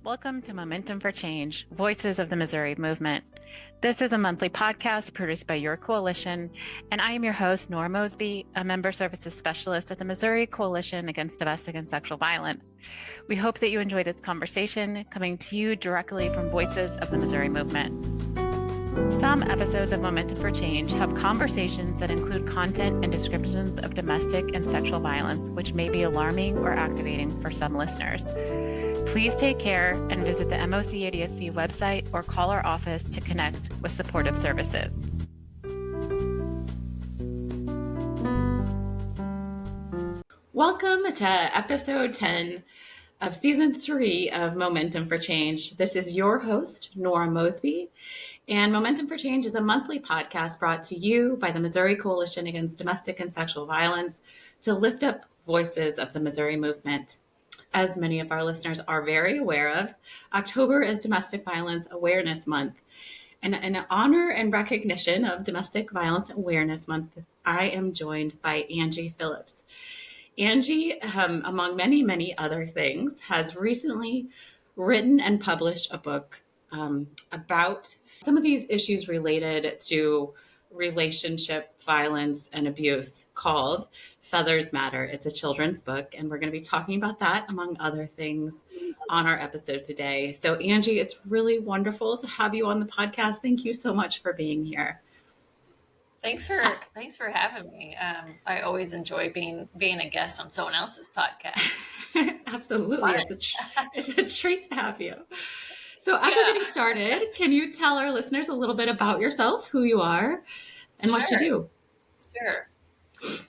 Welcome to Momentum for Change, Voices of the Missouri Movement. This is a monthly podcast produced by your coalition, and I am your host, Nora Mosby, a member services specialist at the Missouri Coalition Against Domestic and Sexual Violence. We hope that you enjoy this conversation coming to you directly from Voices of the Missouri Movement. Some episodes of Momentum for Change have conversations that include content and descriptions of domestic and sexual violence, which may be alarming or activating for some listeners. Please take care and visit the MOCADSV website or call our office to connect with supportive services. Welcome to episode 10 of season 3 of Momentum for Change. This is your host, Nora Mosby, and Momentum for Change is a monthly podcast brought to you by the Missouri Coalition Against Domestic and Sexual Violence to lift up voices of the Missouri movement. As many of our listeners are very aware of, October is Domestic Violence Awareness Month. And in honor and recognition of Domestic Violence Awareness Month, I am joined by Angie Philips. Angie, among many, many other things, has recently written and published a book about some of these issues related to relationship violence and abuse called Feathers Matter. It's a children's book, and we're going to be talking about that, among other things, on our episode today. So, Angie, it's really wonderful to have you on the podcast. Thank you so much for being here. Thanks for having me. I always enjoy being a guest on someone else's podcast. Absolutely. It's a treat to have you. So as we're getting started, can you tell our listeners a little bit about yourself, who you are, and what you do? Sure.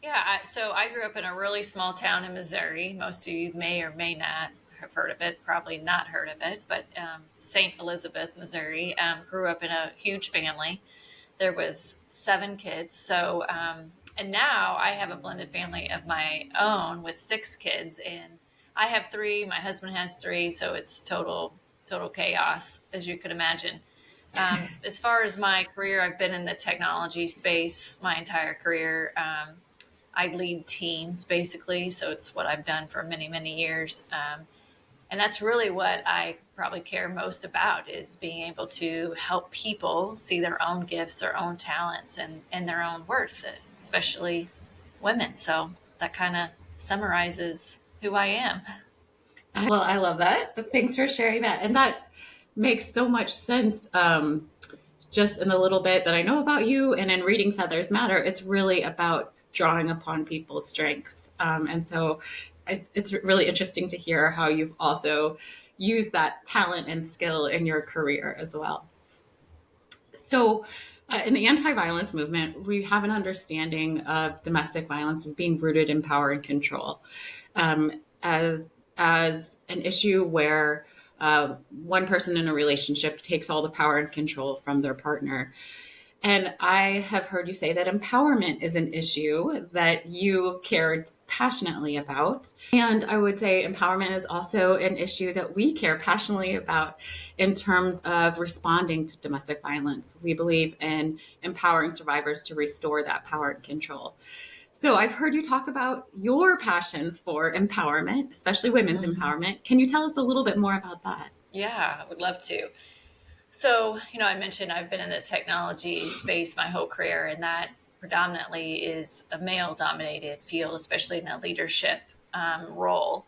Yeah. So I grew up in a really small town in Missouri. Most of you may or may not have heard of it, probably not heard of it, but St. Elizabeth, Missouri. Grew up in a huge family. There was 7 kids. So, and now I have a blended family of my own with 6 kids, and I have 3. My husband has 3. So it's total chaos, as you could imagine. As far as my career, I've been in the technology space my entire career. I lead teams, basically. So it's what I've done for many, many years. And that's really what I probably care most about, is being able to help people see their own gifts, their own talents, and their own worth, especially women. So that kind of summarizes who I am. Well, I love that. But thanks for sharing that. And that makes so much sense. Just in the little bit that I know about you and in reading Feathers Matter, it's really about drawing upon people's strengths. And so it's really interesting to hear how you've also used that talent and skill in your career as well. So in the anti-violence movement, we have an understanding of domestic violence as being rooted in power and control, as an issue where one person in a relationship takes all the power and control from their partner. And I have heard you say that empowerment is an issue that you cared passionately about. And I would say empowerment is also an issue that we care passionately about in terms of responding to domestic violence. We believe in empowering survivors to restore that power and control. So I've heard you talk about your passion for empowerment, especially women's empowerment. Can you tell us a little bit more about that? Yeah, I would love to. So, I mentioned I've been in the technology space my whole career, and that predominantly is a male-dominated field, especially in a leadership role.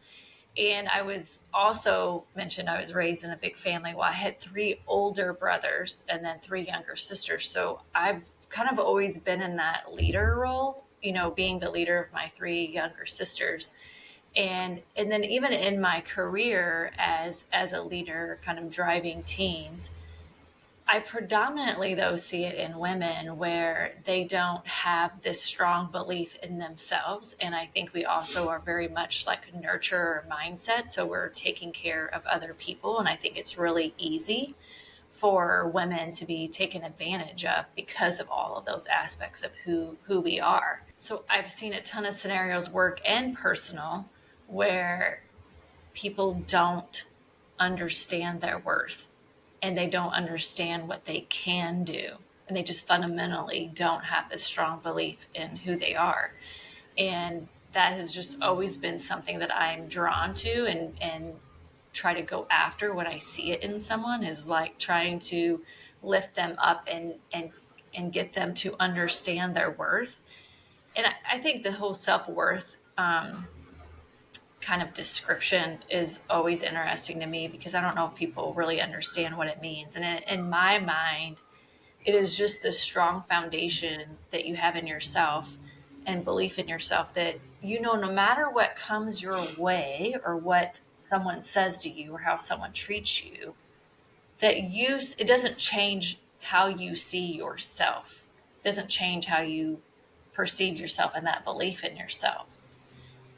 And I was also mentioned I was raised in a big family. Well, I had 3 older brothers and then 3 younger sisters. So I've kind of always been in that leader role, being the leader of my 3 younger sisters. And then even in my career as a leader, kind of driving teams, I predominantly, though, see it in women where they don't have this strong belief in themselves. And I think we also are very much like a nurturer mindset. So we're taking care of other people. And I think it's really easy for women to be taken advantage of because of all of those aspects of who we are. So I've seen a ton of scenarios, work and personal, where people don't understand their worth. And they don't understand what they can do. And they just fundamentally don't have this strong belief in who they are. And that has just always been something that I'm drawn to and try to go after when I see it in someone, is like trying to lift them up and get them to understand their worth. And I think the whole self-worth kind of description is always interesting to me, because I don't know if people really understand what it means. And in my mind, it is just this strong foundation that you have in yourself and belief in yourself that, no matter what comes your way or what someone says to you or how someone treats you, that it doesn't change how you see yourself. It doesn't change how you perceive yourself and that belief in yourself.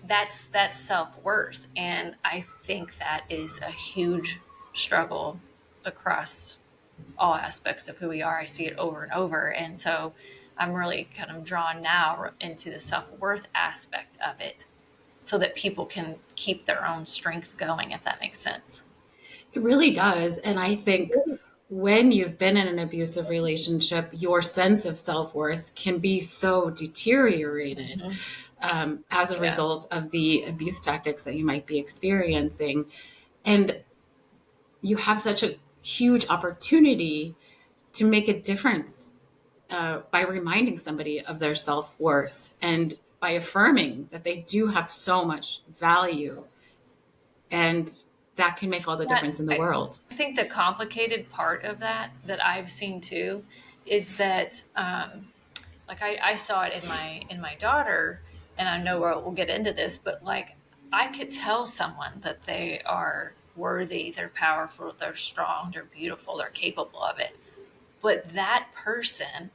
That's self-worth. And I think that is a huge struggle across all aspects of who we are. I see it over and over. And so I'm really kind of drawn now into the self-worth aspect of it, so that people can keep their own strength going, if that makes sense. It really does. And I think when you've been in an abusive relationship, your sense of self worth can be so deteriorated Mm-hmm. as a Yeah. result of the abuse tactics that you might be experiencing. And you have such a huge opportunity to make a difference by reminding somebody of their self worth and by affirming that they do have so much value. And that can make all the Yeah, difference in the world. I think the complicated part of that I've seen too is that, like I saw it in my daughter, and I know we'll get into this, but like I could tell someone that they are worthy, they're powerful, they're strong, they're beautiful, they're capable of it, but that person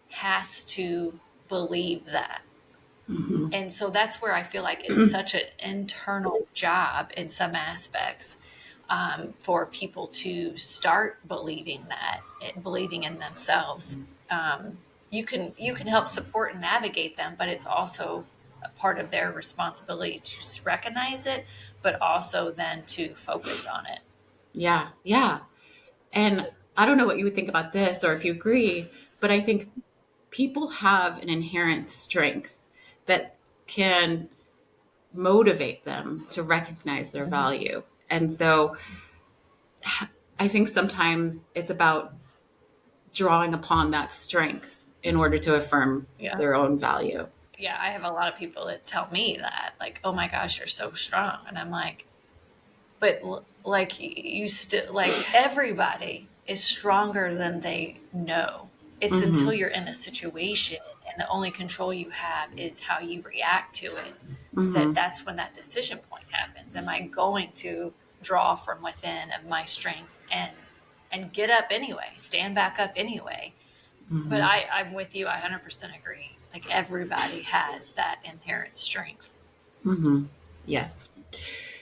has to believe that. Mm-hmm. And so that's where I feel like it's such an internal job in some aspects, for people to start believing that, believing in themselves. You can help support and navigate them, but it's also a part of their responsibility to recognize it, but also then to focus on it. Yeah, yeah. And I don't know what you would think about this or if you agree, but I think people have an inherent strength that can motivate them to recognize their value. And so I think sometimes it's about drawing upon that strength in order to affirm Yeah. their own value. Yeah. I have a lot of people that tell me that, like, oh my gosh, you're so strong. And I'm like, but like you still, like, everybody is stronger than they know. It's until Mm-hmm. you're in a situation and the only control you have is how you react to it, Mm-hmm. that's when that decision point happens. Am I going to draw from within of my strength and get up anyway, stand back up anyway? But Mm-hmm. I'm with you. I 100% agree. Like, everybody has that inherent strength. Mm-hmm. Yes.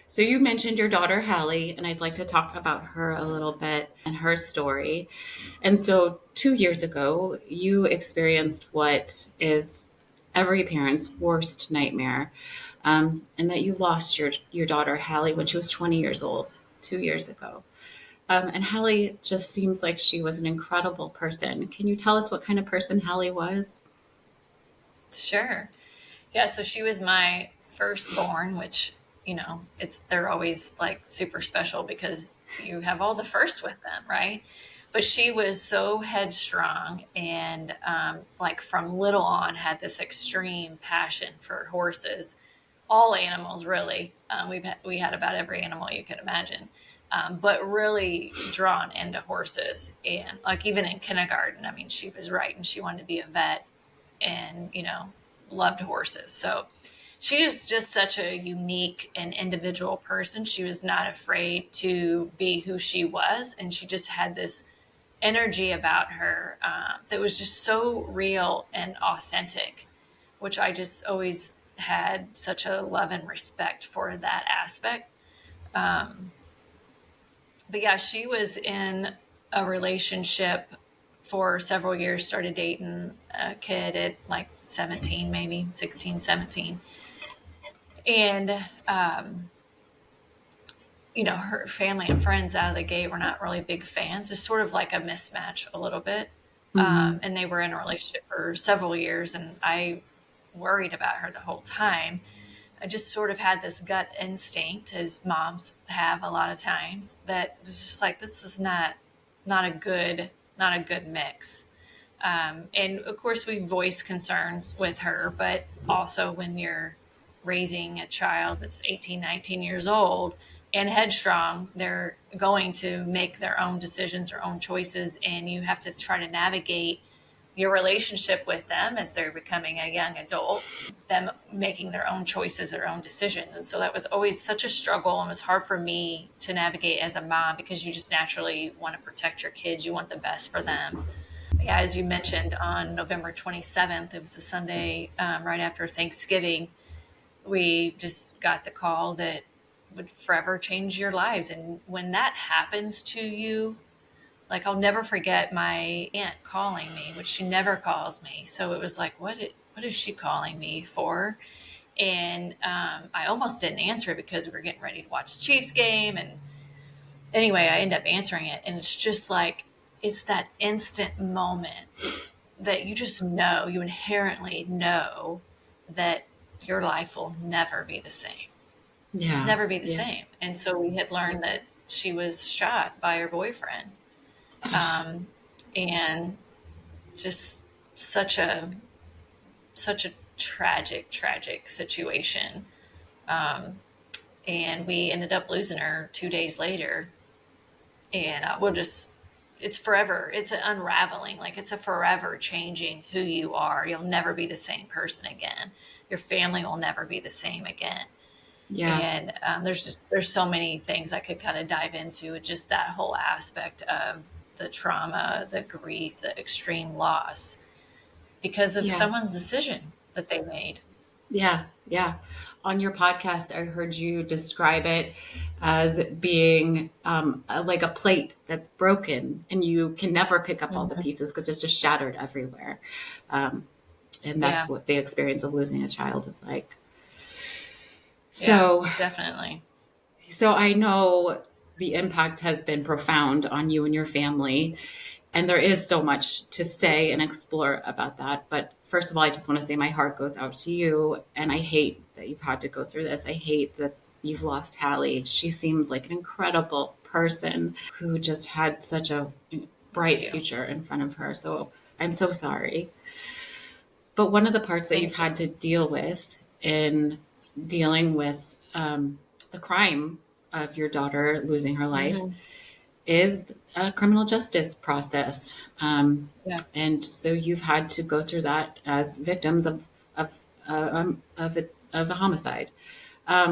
So you mentioned your daughter Hallie, and I'd like to talk about her a little bit and her story. And so 2 years ago, you experienced what is every parent's worst nightmare, and that you lost your daughter Hallie when she was 20 years old 2 years ago. And Hallie just seems like she was an incredible person. Can you tell us what kind of person Hallie was? Sure. Yeah, so she was my firstborn, which, they're always like super special because you have all the first with them, right? But she was so headstrong and, like, from little on, had this extreme passion for horses, all animals, really. We had about every animal you could imagine, but really drawn into horses. And like, even in kindergarten, I mean, she was right, and she wanted to be a vet, and loved horses. So she is just such a unique and individual person. She was not afraid to be who she was, and she just had this energy about her, that was just so real and authentic, which I just always had such a love and respect for that aspect. Um, but yeah, she was in a relationship for several years, started dating a kid at like 17, maybe 16, 17. And, her family and friends out of the gate were not really big fans, just sort of like a mismatch a little bit. Mm-hmm. And they were in a relationship for several years, and I worried about her the whole time. I just sort of had this gut instinct, as moms have a lot of times, that was just like, this is not a good mix. And of course, we voice concerns with her, but also when you're raising a child that's 18, 19 years old and headstrong, they're going to make their own decisions, their own choices, and you have to try to navigate your relationship with them as they're becoming a young adult, them making their own choices, their own decisions. And so that was always such a struggle, and it was hard for me to navigate as a mom, because you just naturally want to protect your kids. You want the best for them. Yeah, as you mentioned, on November 27th, it was a Sunday right after Thanksgiving, we just got the call that would forever change your lives. And when that happens to you, like, I'll never forget my aunt calling me, which she never calls me. So it was like, what is she calling me for? And I almost didn't answer it because we were getting ready to watch the Chiefs game. And anyway, I ended up answering it. And it's just like, it's that instant moment that you just know, you inherently know that your life will never be the same. Yeah. Never be the Yeah. same. And so we had learned that she was shot by her boyfriend. And just such a tragic situation. And we ended up losing her 2 days later. And it's forever. It's an unraveling. Like, it's a forever changing who you are. You'll never be the same person again. Your family will never be the same again. Yeah. And there's so many things I could kind of dive into. Just that whole aspect of the trauma, the grief, the extreme loss because of someone's decision that they made. Yeah. Yeah. On your podcast, I heard you describe it as being like a plate that's broken and you can never pick up all the pieces because it's just shattered everywhere. And that's Yeah. what the experience of losing a child is like. Yeah, So, definitely. so I know the impact has been profound on you and your family. And there is so much to say and explore about that. But first of all, I just want to say my heart goes out to you. And I hate that you've had to go through this. I hate that you've lost Hallie. She seems like an incredible person who just had such a bright future in front of her. So I'm so sorry. But one of the parts that you've Thank you. had to deal with in dealing with the crime of your daughter losing her life is a criminal justice process. Yeah. And so you've had to go through that as victims of a homicide.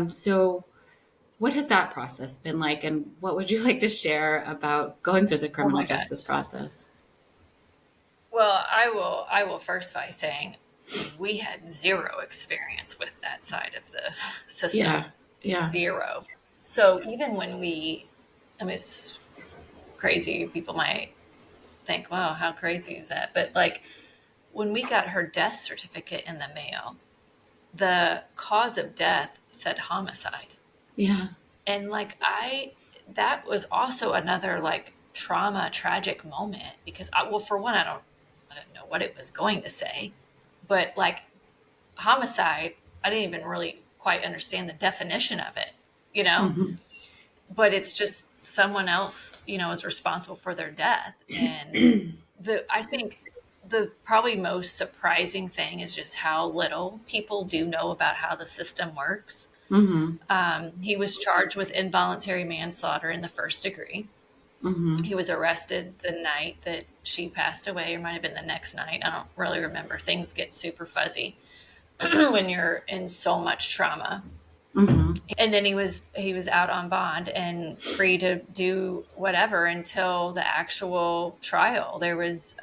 So what has that process been like? And what would you like to share about going through the Oh criminal my gosh. justice process? Well, I will first by saying we had zero experience with that side of the system. Yeah. Yeah. Zero. So even when it's crazy. People might think, wow, how crazy is that? But like, when we got her death certificate in the mail, the cause of death said homicide. Yeah. And like, that was also another like tragic moment because for one, I didn't know what it was going to say, but like homicide, I didn't even really quite understand the definition of it, you know? Mm-hmm. But it's just someone else, is responsible for their death. And I think the probably most surprising thing is just how little people do know about how the system works. Mm-hmm. He was charged with involuntary manslaughter in the first degree. Mm-hmm. He was arrested the night that she passed away, or might have been the next night. I don't really remember. Things get super fuzzy when you're in so much trauma. Mm-hmm. And then he was out on bond and free to do whatever until the actual trial. There was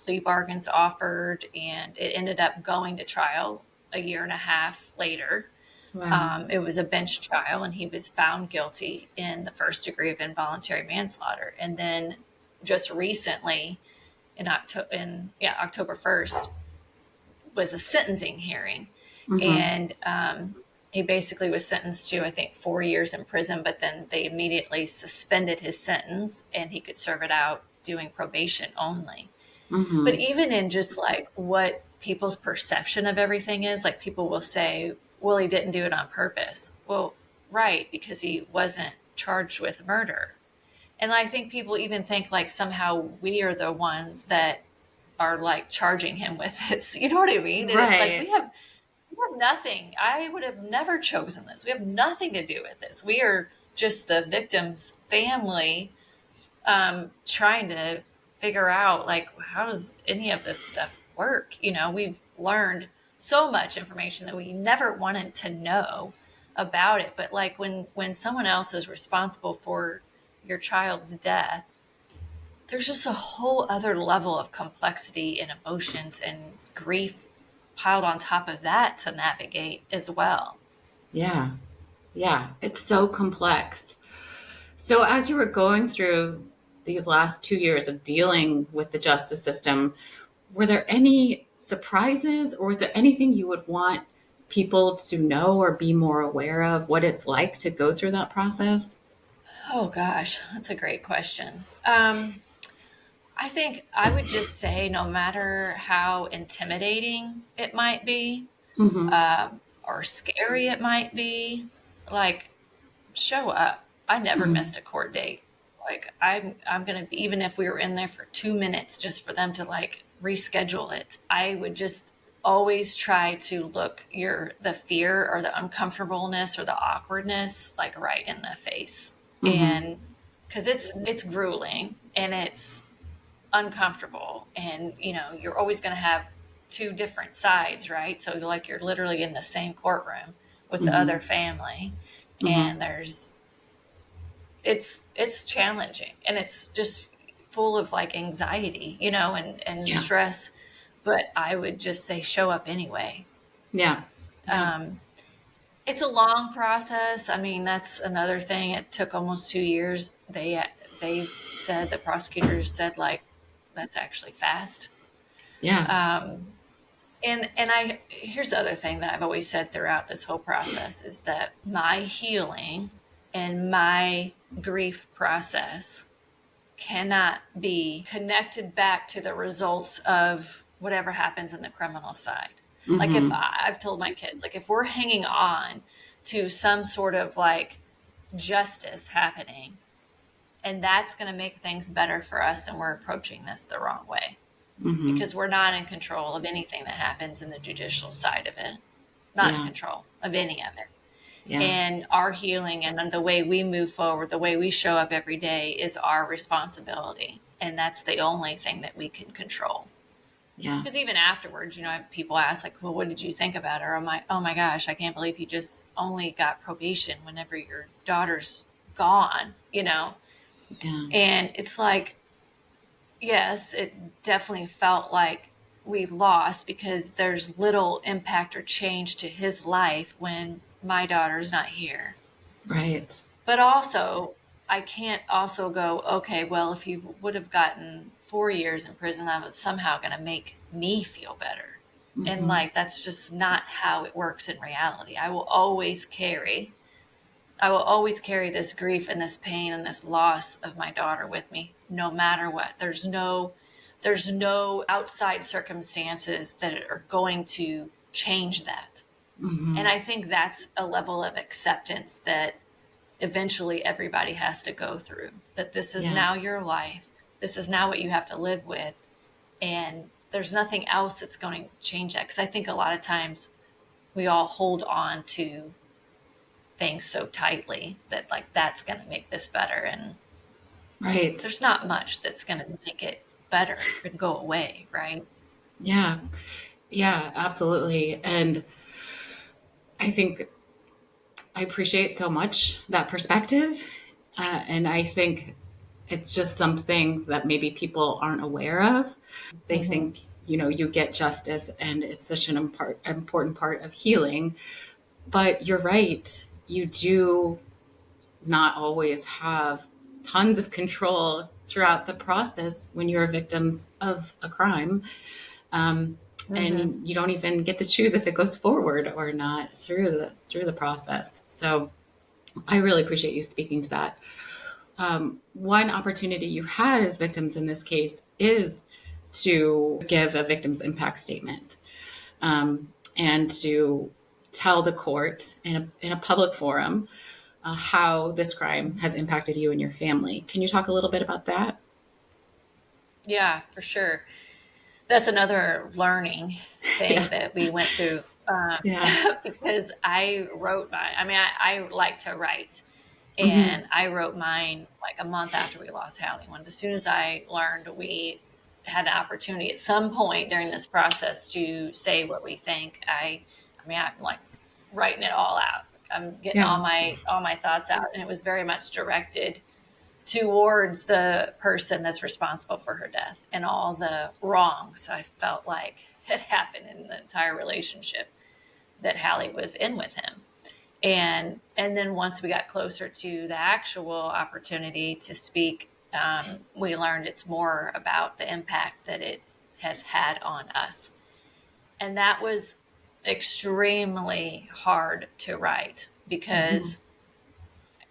plea bargains offered, and it ended up going to trial a year and a half later. Wow. It was a bench trial, and he was found guilty in the first degree of involuntary manslaughter. And then just recently, October 1st, was a sentencing hearing. Mm-hmm. And he basically was sentenced to, I think, 4 years in prison, but then they immediately suspended his sentence and he could serve it out doing probation only. Mm-hmm. But even in just like what people's perception of everything is, like people will say, well, he didn't do it on purpose. Well, right, because he wasn't charged with murder. And I think people even think like somehow we are the ones that are like charging him with this. You know what I mean? And it's like Right. we have nothing. I would have never chosen this. We have nothing to do with this. We are just the victim's family, trying to figure out like how does any of this stuff work. We've learned so much information that we never wanted to know about it. But like when someone else is responsible for your child's death, there's just a whole other level of complexity and emotions and grief piled on top of that to navigate as well. Yeah. Yeah. It's so complex. So as you were going through these last 2 years of dealing with the justice system, were there any surprises, or was there anything you would want people to know or be more aware of what it's like to go through that process? Oh gosh, that's a great question. I think I would just say no matter how intimidating it might be, Mm-hmm. or scary it might be, like show up. I never Mm-hmm. missed a court date. Like I'm gonna be, even if we were in there for 2 minutes just for them to like reschedule it, I would just always try to look the fear or the uncomfortableness or the awkwardness like right in the face. Mm-hmm. And because it's grueling and it's uncomfortable, and you're always going to have two different sides, right? So like you're literally in the same courtroom with the Mm-hmm. other family, Mm-hmm. and it's challenging, and it's just full of like anxiety, and Yeah. stress. But I would just say show up anyway. Yeah. Yeah. um, it's a long process. I mean, that's another thing. It took almost 2 years. They said, the prosecutors said, like, that's actually fast. Yeah. Um, and I here's the other thing that I've always said throughout this whole process is that my healing and my grief process cannot be connected back to the results of whatever happens in the criminal side. Like if Mm-hmm. I've told my kids, like if we're hanging on to some sort of like justice happening, and that's going to make things better for us, and we're approaching this the wrong way, Mm-hmm. because we're not in control of anything that happens in the judicial side of it, not in Yeah. control of any of it. Yeah. And our healing and the way we move forward, the way we show up every day is our responsibility. And that's the only thing that we can control. Yeah. Because even afterwards, people ask, like, well, what did you think about her? I'm like, oh my gosh, I can't believe you just only got probation whenever your daughter's gone. Yeah. And it's like, yes, it definitely felt like we lost because there's little impact or change to his life when my daughter's not here. Right. But also, I can't also go, okay, well, if you would have gotten 4 years in prison, that was somehow going to make me feel better. And Mm-hmm. like, that's just not how it works in reality. I will always carry this grief and this pain and this loss of my daughter with me, no matter what. There's no outside circumstances that are going to change that. Mm-hmm. And I think that's a level of acceptance that eventually everybody has to go through, that this is Yeah. now your life. This is now what you have to live with. And there's nothing else that's going to change that. Because I think a lot of times we all hold on to things so tightly that like that's going to make this better. And Right. there's not much that's going to make it better and go away, right? Yeah. Yeah, absolutely. And I think I appreciate so much that perspective. And I think it's just something that maybe people aren't aware of. They Mm-hmm. think, you get justice and it's such an important part of healing. But you're right. You do not always have tons of control throughout the process when you're victims of a crime. Um, Mm-hmm. and you don't even get to choose if it goes forward or not through the process. So I really appreciate you speaking to that. One opportunity you had as victims in this case is to give a victim's impact statement, and to tell the court in a public forum how this crime has impacted you and your family. Can you talk a little bit about that? Yeah, for sure. That's another learning thing Yeah. that we went through, Yeah. because I like to write, Hmm. and I wrote mine like a month after we lost Hallie. When as soon as I learned we had an opportunity at some point during this process to say what we think, I'm like writing it all out. I'm getting Yeah. all my thoughts out, and it was very much directed towards the person that's responsible for her death and all the wrongs I felt like had happened in the entire relationship that Hallie was in with him. And then once we got closer to the actual opportunity to speak, we learned it's more about the impact that it has had on us. And that was extremely hard to write, Hmm. because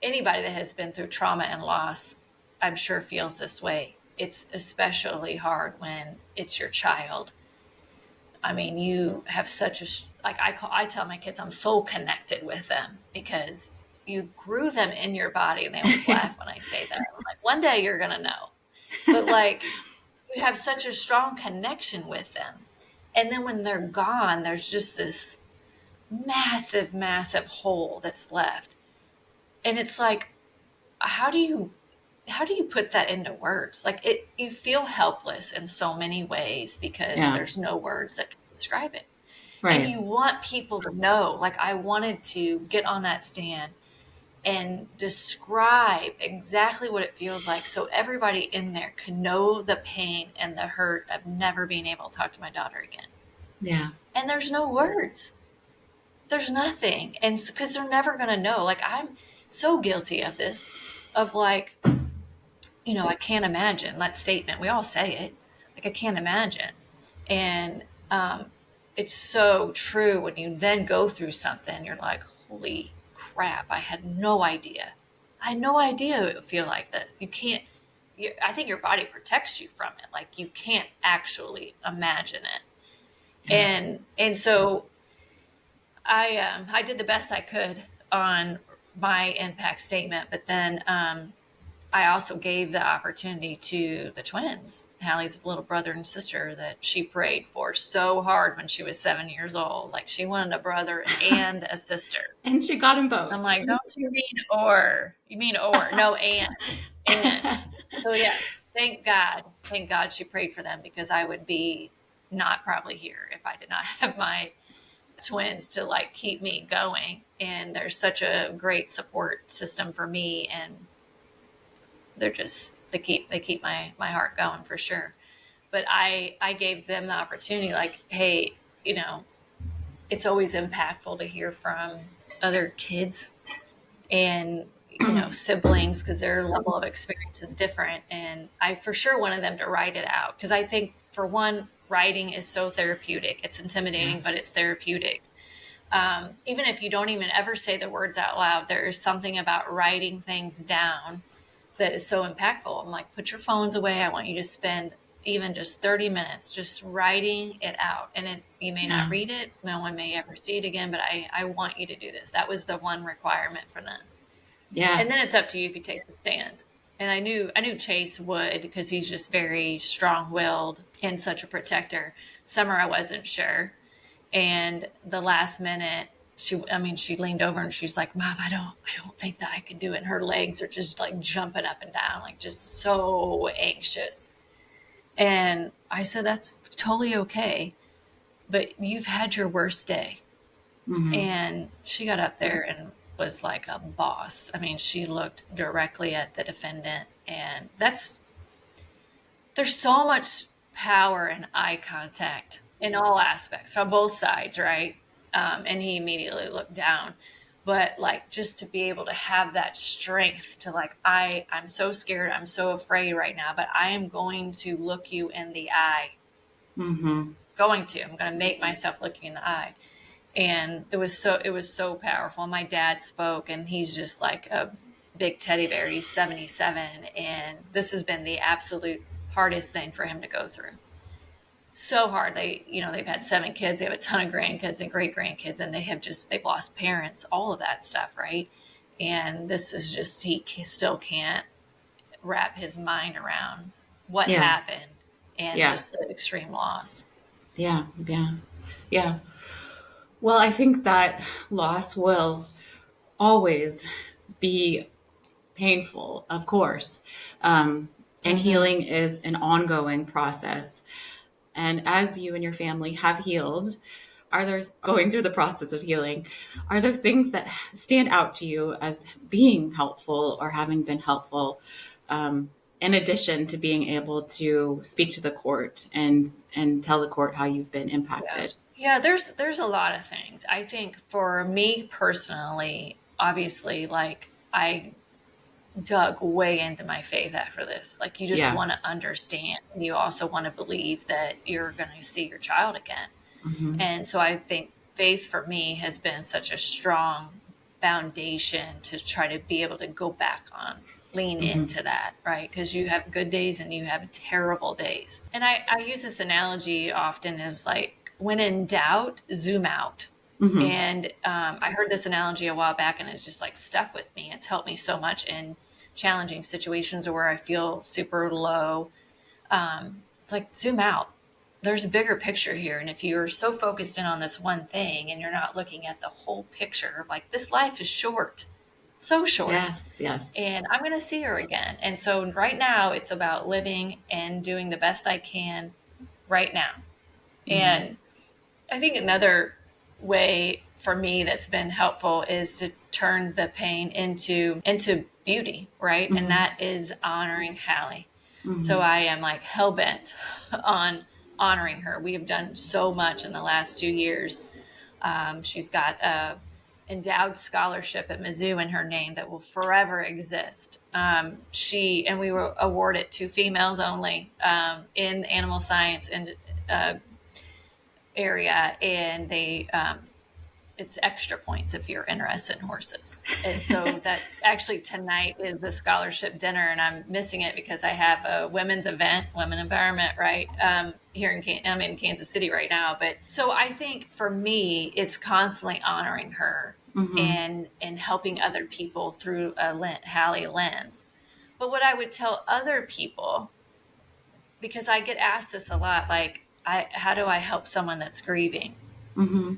anybody that has been through trauma and loss, I'm sure, feels this way. It's especially hard when it's your child. I mean, you have such a, I tell my kids I'm so connected with them because you grew them in your body, and they always laugh when I say that. I'm like, one day you're going to know. But like, you have such a strong connection with them. And then when they're gone, there's just this massive, massive hole that's left. And it's like, how do you put that into words? Like, you feel helpless in so many ways because Yeah. there's no words that can describe it. And Right. you want people to know, like I wanted to get on that stand and describe exactly what it feels like so everybody in there can know the pain and the hurt of never being able to talk to my daughter again. Yeah. And there's no words. There's nothing. And because they're never going to know. Like, I'm so guilty of this, of like, I can't imagine that statement. We all say it. Like, I can't imagine. And it's so true when you then go through something, you're like, holy crap, I had no idea. I had no idea it would feel like this. I think your body protects you from it. Like, you can't actually imagine it. Yeah. And so I did the best I could on my impact statement, but then I also gave the opportunity to the twins, Hallie's little brother and sister, that she prayed for so hard when she was 7 years old. Like, she wanted a brother and a sister. And she got them I'm both. like, don't you mean or? You mean or? No, and. So yeah, thank God she prayed for them, because I would be not probably here if I did not have my twins to like keep me going. And there's such a great support system for me, and they keep my heart going for sure. But I gave them the opportunity, like, hey, it's always impactful to hear from other kids and siblings, because their level of experience is different. And I for sure wanted them to write it out, because I think, for one, writing is so therapeutic. It's intimidating, but it's Yes. therapeutic. Even if you don't even ever say the words out loud, there is something about writing things down that is so impactful. I'm like, put your phones away. I want you to spend even just 30 minutes just writing it out. And you may not Yeah. read it. No one may ever see it again, but I want you to do this. That was the one requirement for them. Yeah. And then it's up to you if you take the stand. And I knew Chase would, because he's just very strong-willed and such a protector. Summer, I wasn't sure. And the last minute, she leaned over and she's like, Mom, I don't think that I can do it. And her legs are just like jumping up and down, like just so anxious. And I said, that's totally okay, but you've had your worst day. Hmm. And she got up there and was like a boss. I mean, she looked directly at the defendant, and there's so much power in eye contact in all aspects from both sides, right? And he immediately looked down. But like, just to be able to have that strength to like, I'm so scared, I'm so afraid right now, but I am going to look you in the eye. Hmm. I'm going to make myself look you in the eye. And it was so powerful. My dad spoke, and he's just like a big teddy bear. He's 77, and this has been the absolute hardest thing for him to go through. so hard. They've had 7 kids, they have a ton of grandkids and great grandkids, and they've lost parents, all of that stuff, right? And this is just, still can't wrap his mind around what Yeah. happened and Yeah. just the extreme loss. Yeah. Yeah. Yeah. Well, I think that loss will always be painful, of course. And Mm-hmm. healing is an ongoing process. And as you and your family have healed, are there, going through the process of healing, are there things that stand out to you as being helpful or having been helpful, in addition to being able to speak to the court and tell the court how you've been Yeah. impacted? Yeah, there's a lot of things. I think for me personally, obviously, like I dug way into my faith after this. Like you just Yeah. want to understand. You also want to believe that you're going to see your child again. Hmm. And so I think faith for me has been such a strong foundation to try to be able to go back on, lean Hmm. into that, right? Because you have good days and you have terrible days. And I use this analogy often as like, when in doubt, zoom out. Hmm. And I heard this analogy a while back and it's just like stuck with me. It's helped me so much in challenging situations or where I feel super low. It's like zoom out. There's a bigger picture here. And if you're so focused in on this one thing and you're not looking at the whole picture, like this life is short, so short. Yes. Yes. And I'm going to see her again. And so right now it's about living and doing the best I can right now. Hmm. And I think another way for me that's been helpful is to turn the pain into beauty, right? And Hmm. that is honoring Hallie. So Hmm. I am like hell bent on honoring her. We have done so much in the last 2 years. She's got a endowed scholarship at Mizzou in her name that will forever exist. We were awarded to females only in animal science and uh, area, and it's extra points if you're interested in horses. And so that's actually tonight is the scholarship dinner, and I'm missing it because I have a women's event, women environment, right here I'm in Kansas City right now. But so I think for me, it's constantly honoring her Hmm. and helping other people through a Hallie lens. But what I would tell other people, because I get asked this a lot, like, how do I help someone that's grieving? Hmm.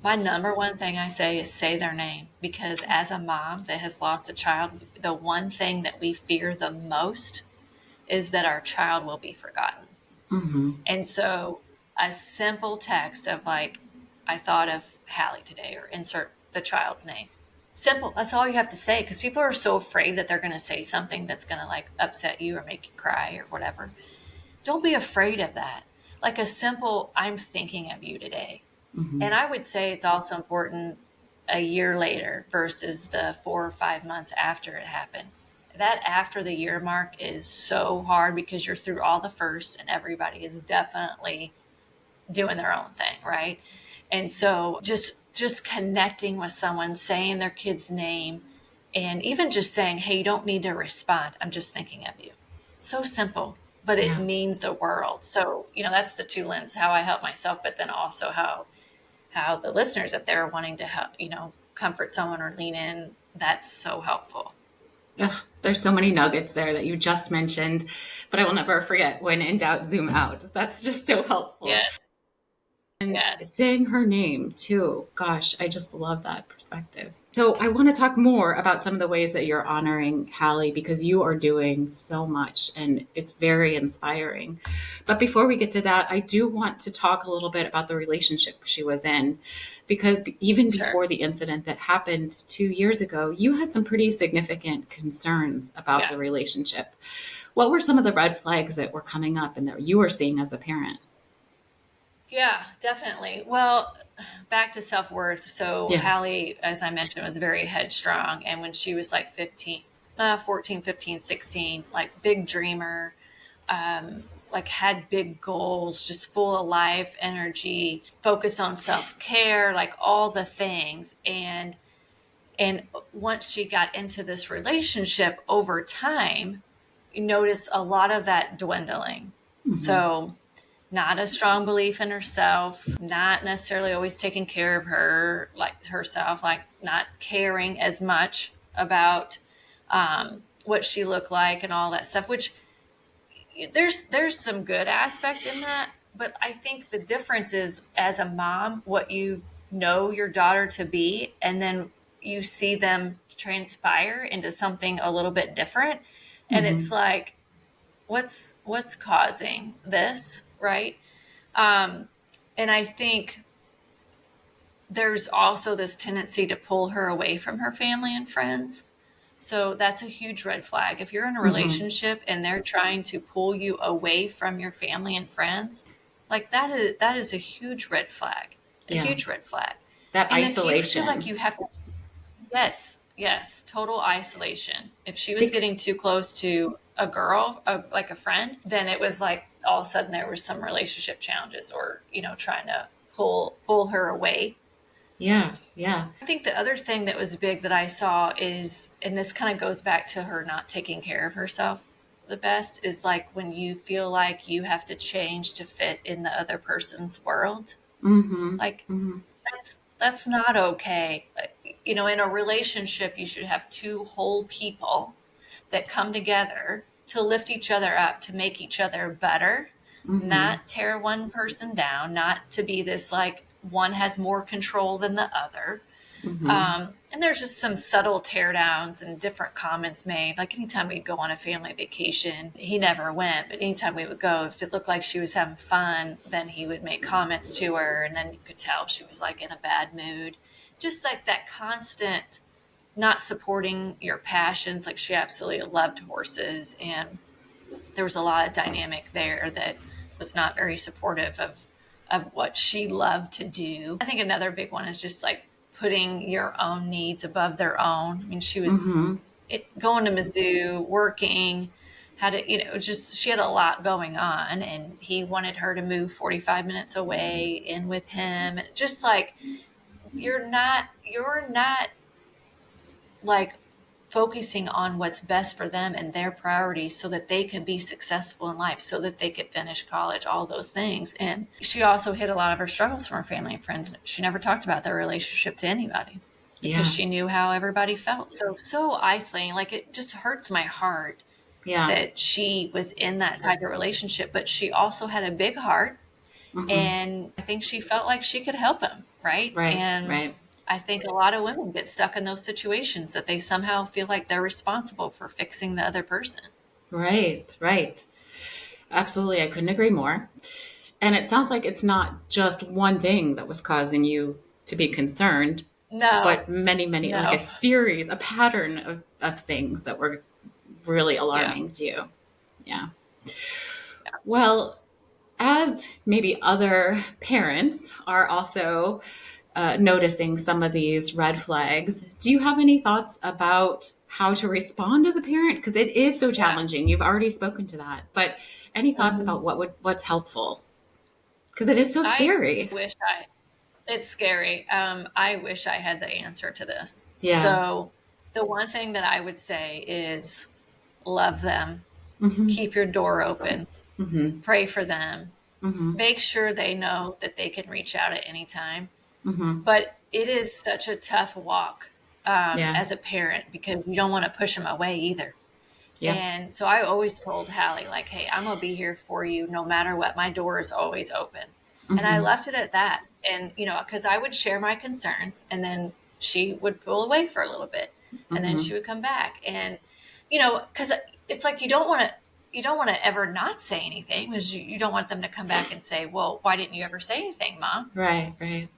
My number one thing I say is say their name, because as a mom that has lost a child, the one thing that we fear the most is that our child will be forgotten. Hmm. And so a simple text of like, I thought of Hallie today, or insert the child's name. Simple. That's all you have to say, because people are so afraid that they're going to say something that's going to like upset you or make you cry or whatever. Don't be afraid of that. Like a simple, I'm thinking of you today. Hmm. And I would say it's also important a year later versus the 4 or 5 months after it happened. That after the year mark is so hard because you're through all the first and everybody is definitely doing their own thing, right? And so just connecting with someone, saying their kid's name, and even just saying, "Hey, you don't need to respond. I'm just thinking of you." So simple, but it Yeah. means the world. So, that's the two lenses, how I help myself, but then also how the listeners, if they're wanting to help, comfort someone or lean in, that's so helpful. Ugh, there's so many nuggets there that you just mentioned, but I will never forget when in doubt, zoom out. That's just so helpful. Yes. And Yes. saying her name too. Gosh, I just love that perspective. So I want to talk more about some of the ways that you're honoring Hallie because you are doing so much and it's very inspiring. But before we get to that, I do want to talk a little bit about the relationship she was in because even Sure. before the incident that happened 2 years ago, you had some pretty significant concerns about Yeah. the relationship. What were some of the red flags that were coming up and that you were seeing as a parent? Yeah, definitely. Well, back to self worth. So, Yeah. Hallie, as I mentioned, was very headstrong. And when she was like 15, 14, 15, 16, like big dreamer, like had big goals, just full of life energy, focused on self care, like all the things. And once she got into this relationship over time, you notice a lot of that dwindling. Hmm. So not a strong belief in herself, not necessarily always taking care of her, like herself, like not caring as much about what she looked like and all that stuff, which there's some good aspect in that. But I think the difference is, as a mom, what you know your daughter to be, and then you see them transpire into something a little bit different. And it's Mm-hmm. like, what's causing this, right? Um, and I think there's also this tendency to pull her away from her family and friends. So that's a huge red flag. If you're in a Mm-hmm. relationship and they're trying to pull you away from your family and friends, like that is a huge red flag. A Yeah. huge red flag. That And if you feel like isolation. you have to, yes, yes, total isolation. If she was Bec- getting too close to a girl, like a friend, then it was like all of a sudden there was some relationship challenges, or trying to pull her away. yeah. Yeah. I think the other thing that was big that I saw is, and this kind of goes back to her not taking care of herself the best, is like when you feel like you have to change to fit in the other person's world. Mm-hmm. Like Mm-hmm. that's not okay. In a relationship, you should have two whole people that come together to lift each other up, to make each other better, Mm-hmm. not tear one person down, not to be this like one has more control than the other. Mm-hmm. And there's just some subtle tear downs and different comments made. Like anytime we'd go on a family vacation, he never went, but anytime we would go, if it looked like she was having fun, then he would make comments to her. And then you could tell she was like in a bad mood. Just like that constant not supporting your passions. Like she absolutely loved horses. And there was a lot of dynamic there that was not very supportive of what she loved to do. I think another big one is just like putting your own needs above their own. I mean, she was Mm-hmm. going to Mizzou, working, had it, just she had a lot going on, and he wanted her to move 45 minutes away in with him. And just like you're not like focusing on what's best for them and their priorities so that they can be successful in life, so that they could finish college, all those things. And she also hid a lot of her struggles from her family and friends. She never talked about their relationship to anybody because Yeah. she knew how everybody felt. So isolating. Like it just hurts my heart Yeah. that she was in that type of relationship, but she also had a big heart, Mm-hmm. and I think she felt like she could help him, right? Right. And Right. I think a lot of women get stuck in those situations that they somehow feel like they're responsible for fixing the other person. Right. Right. Absolutely. I couldn't agree more. And it sounds like it's not just one thing that was causing you to be concerned, No, but many, many, like a no. series, a pattern of things that were really Yeah. alarming to you. Yeah. Well, as maybe other parents are also noticing some of these red flags, do you have any thoughts about how to respond as a parent? Because it is so Yeah. challenging. You've already spoken to that, but any thoughts about Mhm. what's helpful? Because it is so I scary. wish it's scary. I wish I had the answer to this. Yeah. So the one thing that I would say is love them, Mm-hmm. keep your door open, Mm-hmm. pray for them, Mm-hmm. make sure they know that they can reach out at any time. Mm-hmm. But it is such a tough walk Yeah. as a parent, because you don't want to push them away either. Yeah. And so I always told Hallie, like, hey, I'm going to be here for you no matter what. My door is always open. And I Mm-hmm. left it at that. And, because I would share my concerns, and then she would pull away for a little bit, and then Mm-hmm. she would come back. And, because it's like you don't want to ever not say anything, because you don't want them to come back and say, well, why didn't you ever say anything, Mom? Right. Right.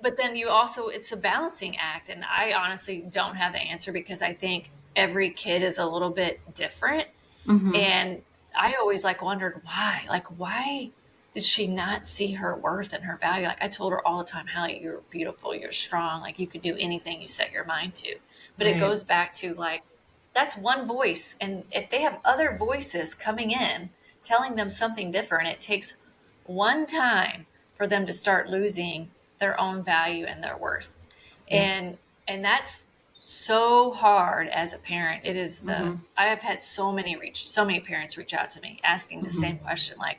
But then you also, it's a balancing act. And I honestly don't have the answer, because I think every kid is a little bit different. Mm-hmm. And I always like wondered why, like, why did she not see her worth and her value? Like I told her all the time, Hallie, you're beautiful, you're strong, like you could do anything you set your mind to. But it Right. goes back to like, that's one voice. And if they have other voices coming in, telling them something different, it takes one time for them to start losing their own value and their worth. Yeah. And that's so hard as a parent. It is the Mm-hmm. I have had so many parents reach out to me asking the Mm-hmm. same question, like,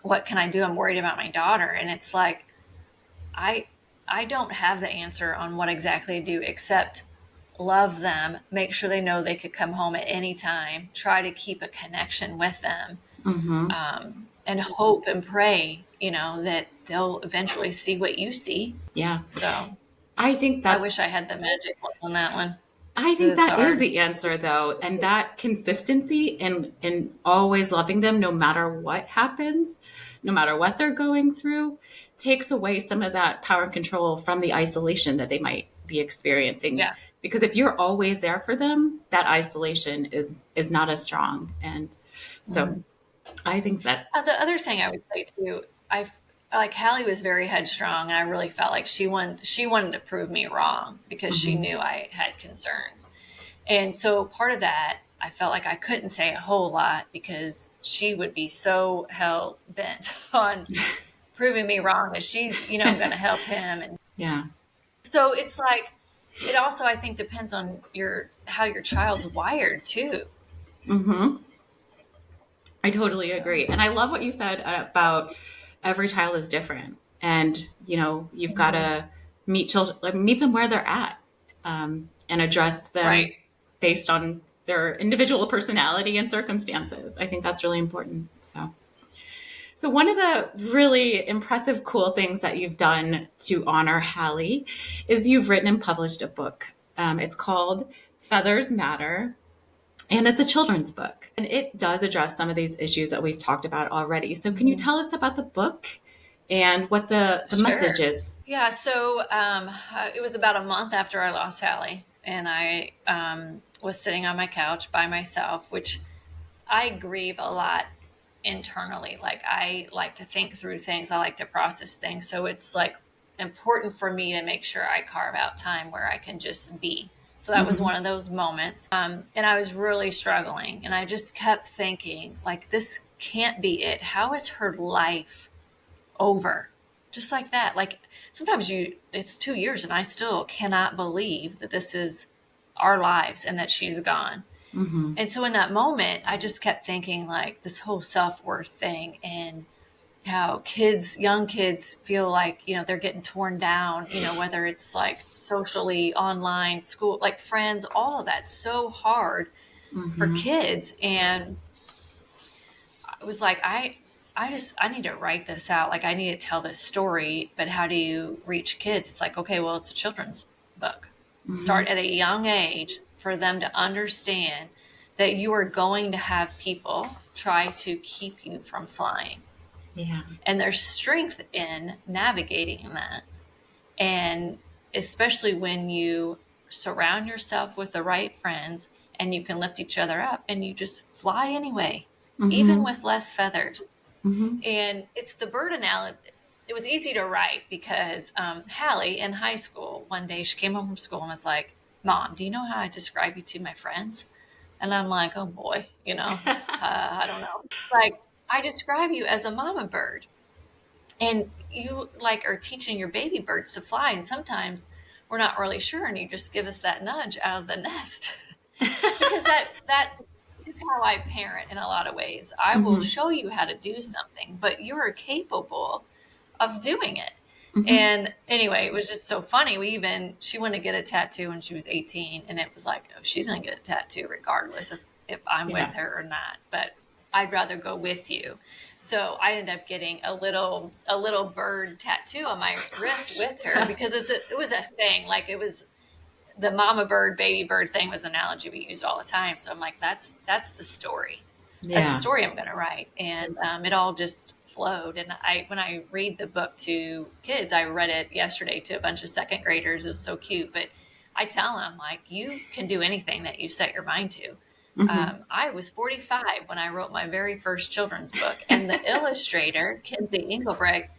what can I do? I'm worried about my daughter. And it's like, I, I don't have the answer on what exactly to do except love them, make sure they know they could come home at any time, try to keep a connection with them, Mm-hmm. and hope and pray, that they'll eventually see what you see. Yeah. So I think I that's wish I had the magic one on that one. I think 'Cause it's that is hard. the answer though. And that consistency and always loving them no matter what happens, no matter what they're going through, takes away some of that power and control from the isolation that they might be experiencing. Yeah. Because if you're always there for them, that isolation is not as strong. And so Mhm. I think that The other thing I would say too, I like Hallie was very headstrong, and I really felt like she wanted to prove me wrong because she mhm, knew I had concerns. And so part of that, I felt like I couldn't say a whole lot because she would be so hell bent on proving me wrong that she's, going to help him. And yeah. so it's like, it also, I think, depends on how your child's wired too. hmm I totally So, agree. And I love what you said about every child is different. And, you've got mhm. to meet children, like, meet them where they're at, and address Right. them based on their individual personality and circumstances. I think that's really important. So one of the really impressive, cool things that you've done to honor Hallie is you've written and published a book. It's called Feathers Matter, and it's a children's book. And it does address some of these issues that we've talked about already. So can you Mhm. tell us about the book and what the message Sure. is? Yeah. So it was about a month after I lost Hallie, and I was sitting on my couch by myself, which I grieve a lot internally. Like, I like to think through things, I like to process things. So it's like important for me to make sure I carve out time where I can just be. So that was Mm-hmm. one of those moments. And I was really struggling. And I just kept thinking, like, this can't be it. How is her life over? Just like that. Like, sometimes it's 2 years and I still cannot believe that this is our lives and that she's gone. Mm-hmm. And so in that moment, I just kept thinking, like, this whole self-worth thing, and how young kids feel like, they're getting torn down, whether it's like socially, online, school, like friends, all of that's so hard for Mm-hmm. kids. And it was like, I need to write this out. Like, I need to tell this story, but how do you reach kids? It's like, okay, well, it's a children's book. Mm-hmm. Start at a young age for them to understand that you are going to have people try to keep you from flying. Yeah. And there's strength in navigating that. And especially when you surround yourself with the right friends and you can lift each other up and you just fly anyway, even Mm-hmm. with less feathers. Mm-hmm. And it's the bird analogy. It was easy to write because Hallie in high school, one day she came home from school and was like, Mom, do you know how I describe you to my friends? And I'm like, oh boy, I don't know. Like, I describe you as a mama bird. And you like are teaching your baby birds to fly. And sometimes we're not really sure. And you just give us that nudge out of the nest. Because that is how I parent in a lot of ways. I will Mm-hmm. show you how to do something, but you are capable of doing it. Mm-hmm. And anyway, it was just so funny. She wanted to get a tattoo when she was 18, and it was like, oh, she's going to get a tattoo regardless if I'm Yeah. with her or not. But I'd rather go with you. So I ended up getting a little bird tattoo on my wrist with her because it was a thing. Like, it was the mama bird, baby bird thing was an analogy we used all the time. So I'm like, that's the story. That's the Yeah. story I'm going to write. And it all just flowed. And when I read the book to kids, I read it yesterday to a bunch of second graders. It was so cute. But I tell them, like, you can do anything that you set your mind to. Mm-hmm. I was 45 when I wrote my very first children's book, and the illustrator, Kinsey Engelbrecht,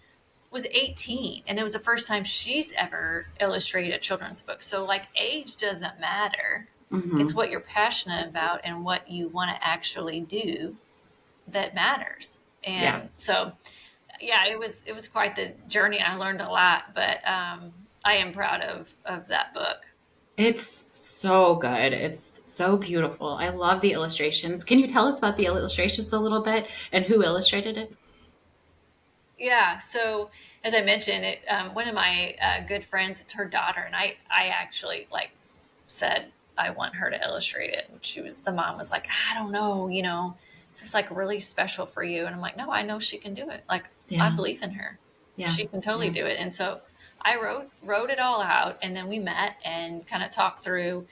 was 18, and it was the first time she's ever illustrated a children's book. So, like, age doesn't matter. It's Mm-hmm. what you're passionate about and what you want to actually do that matters. Yeah. And so, yeah, it was quite the journey. I learned a lot, but I am proud of that book. It's so good. It's so beautiful. I love the illustrations. Can you tell us about the illustrations a little bit and who illustrated it? Yeah. So as I mentioned, one of my good friends, it's her daughter, and I actually like said I want her to illustrate it. And the mom was like, I don't know, this is like really special for you. And I'm like, no, I know she can do it. Like, I Yeah. believe in her. Yeah. She can totally Yeah. do it. And so I wrote it all out, and then we met and kind of talked through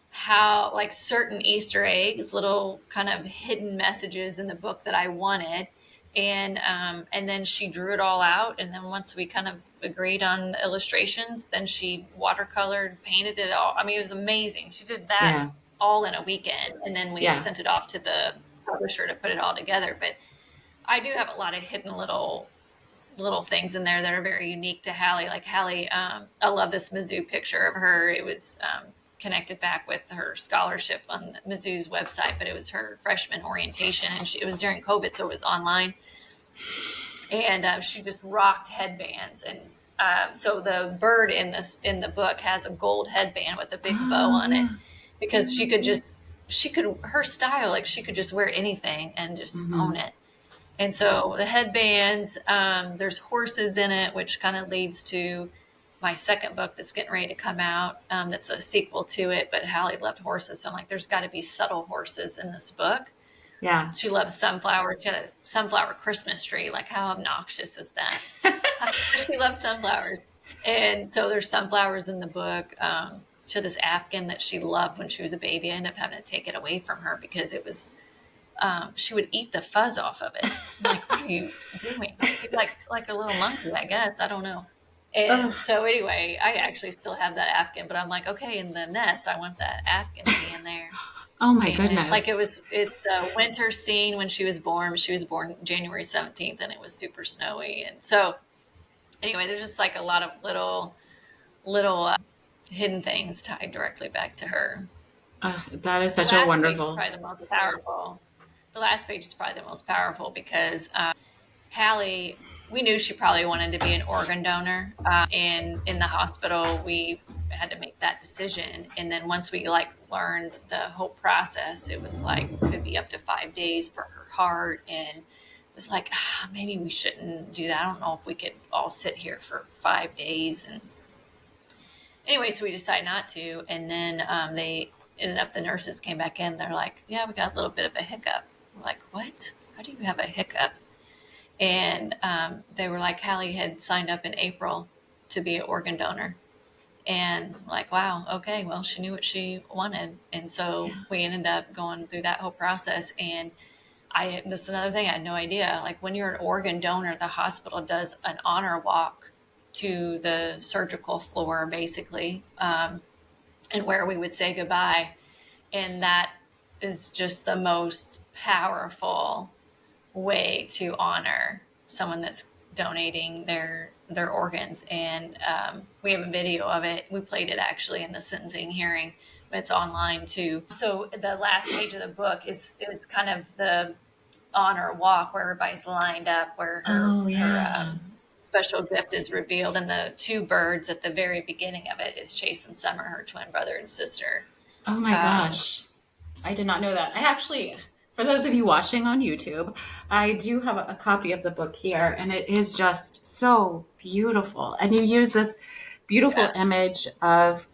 how like certain Easter eggs, little kind of hidden messages in the book that I wanted. And then she drew it all out. And then once we kind of agreed on the illustrations, then she watercolored, painted it all. I mean, it was amazing. She did that Yeah. all in a weekend. And then we Yeah. sent it off to the publisher to put it all together. But I do have a lot of hidden little things in there that are very unique to Hallie. Like Hallie, I love this Mizzou picture of her. It was connected back with her scholarship on Mizzou's website, but it was her freshman orientation, and it was during COVID, so it was online. And she just rocked headbands, and so the bird in the book has a gold headband with a big bow Oh, on it, yeah. because she could her style, like she could just wear anything and just Mm-hmm. own it. And so the headbands, there's horses in it, which kind of leads to my second book that's getting ready to come out. That's a sequel to it, but Hallie loved horses. So I'm like, there's got to be subtle horses in this book. Yeah. She loves sunflowers. She had a sunflower Christmas tree. Like, how obnoxious is that? She loves sunflowers. And so there's sunflowers in the book. She had this Afghan that she loved when she was a baby. I ended up having to take it away from her because it was she would eat the fuzz off of it. I'm like, what are you doing? Like a little monkey, I guess. I don't know. And Oh, so anyway, I actually still have that Afghan, but I'm like, okay, in the nest, I want that Afghan to be in there. oh my And like goodness. it's a winter scene when she was born. She was born January 17th, and it was super snowy. And so anyway, there's just like a lot of little hidden things tied directly back to her. That is The such a last page is wonderful. probably the most powerful. The last page is probably the most powerful because Hallie, we knew she probably wanted to be an organ donor. And in the hospital, we had to make that decision. And then once we like learned the whole process, it was like could be up to 5 days for her heart. And it was like, maybe we shouldn't do that. I don't know if we could all sit here for 5 days. And anyway, so we decided not to. And then they ended up, the nurses came back in. They're like, yeah, we got a little bit of a hiccup. We're like, what? How do you have a hiccup? And they were like, Hallie had signed up in April to be an organ donor. And like, wow, okay, well, she knew what she wanted. And so Yeah. we ended up going through that whole process. And this is another thing I had no idea. Like when you're an organ donor, the hospital does an honor walk to the surgical floor, basically, and where we would say goodbye. And that is just the most powerful way to honor someone that's donating their organs. And we have a video of it. We played it actually in the sentencing hearing. It's online too. So the last page of the book is kind of the honor walk where everybody's lined up, where Oh, her yeah. special gift is revealed, and the two birds at the very beginning of it is Chase and Summer, her twin brother and sister. Oh my Um, gosh. I did not know that. I actually, for those of you watching on YouTube, I do have a copy of the book here, and it is just so beautiful. And you use this beautiful yeah, image of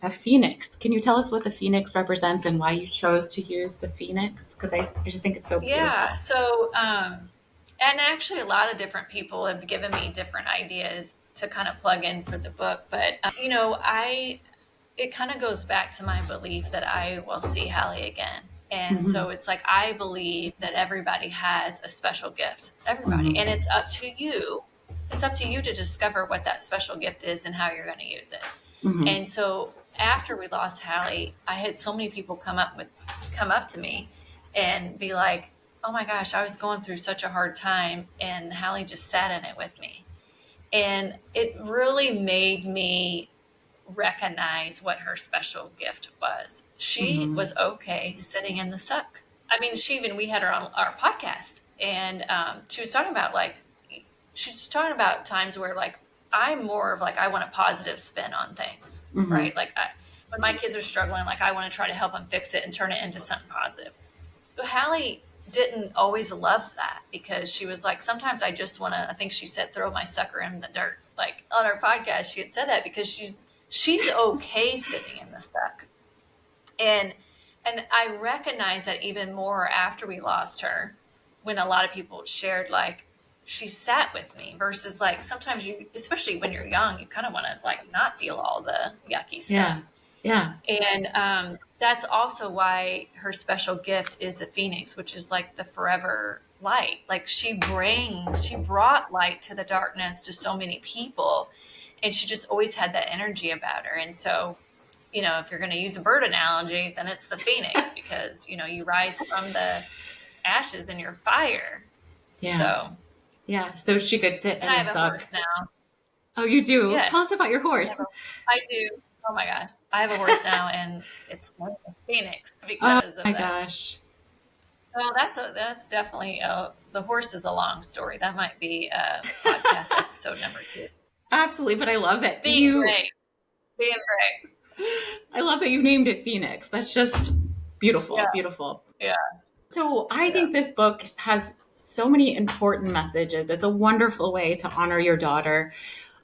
a phoenix. Can you tell us what the phoenix represents and why you chose to use the phoenix? Because I just think it's so yeah. beautiful. So, and actually, a lot of different people have given me different ideas to kind of plug in for the book. But I it kind of goes back to my belief that I will see Hallie again. And Hmm. so it's like I believe that everybody has a special gift. Everybody. And Hmm. it's up to you. It's up to you to discover what that special gift is and how you're going to use it. Hmm. And so after we lost Hallie, I had so many people come up to me and be like, "Oh my gosh, I was going through such a hard time and Hallie just sat in it with me." And it really made me recognize what her special gift was. She Hmm. was okay sitting in the suck. I mean, we had her on our podcast, and she was talking about she's talking about times where like I'm more of like I want a positive spin on things, Hmm. right? When my kids are struggling, like I want to try to help them fix it and turn it into something positive. But Hallie didn't always love that, because she was like, sometimes I just want to, I think she said, throw my sucker in the dirt. Like on our podcast, she had said that because she's okay sitting in the suck. And I recognize that even more after we lost her, when a lot of people shared, like, she sat with me, versus like sometimes you, especially when you're young, you kind of want to like not feel all the yucky Yeah. stuff. Yeah. And that's also why her special gift is the Phoenix, which is like the forever light. Like she brought light to the darkness to so many people. And she just always had that energy about her. And so, if you're going to use a bird analogy, then it's the Phoenix, because, you rise from the ashes in your fire. Yeah. So, Yeah. So she could sit and in I the have a suck. horse now. Oh, you do? Tell us Yes. about your horse. I do. Oh my God. I have a horse now, and it's named Phoenix Oh because of my that. gosh. Well, that's definitely the horse is a long story. That might be podcast episode number 2. Absolutely. But I love that Being great. I love that you named it Phoenix. That's just beautiful. Yeah. Beautiful. Yeah. So I Yeah. think this book has so many important messages. It's a wonderful way to honor your daughter.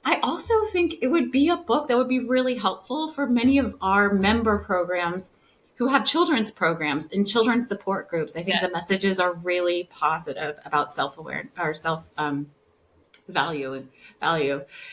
I also think it would be a book that would be really helpful for many of our member programs who have children's programs and children's support groups. I think Yeah. the messages are really positive about self-awareness or value and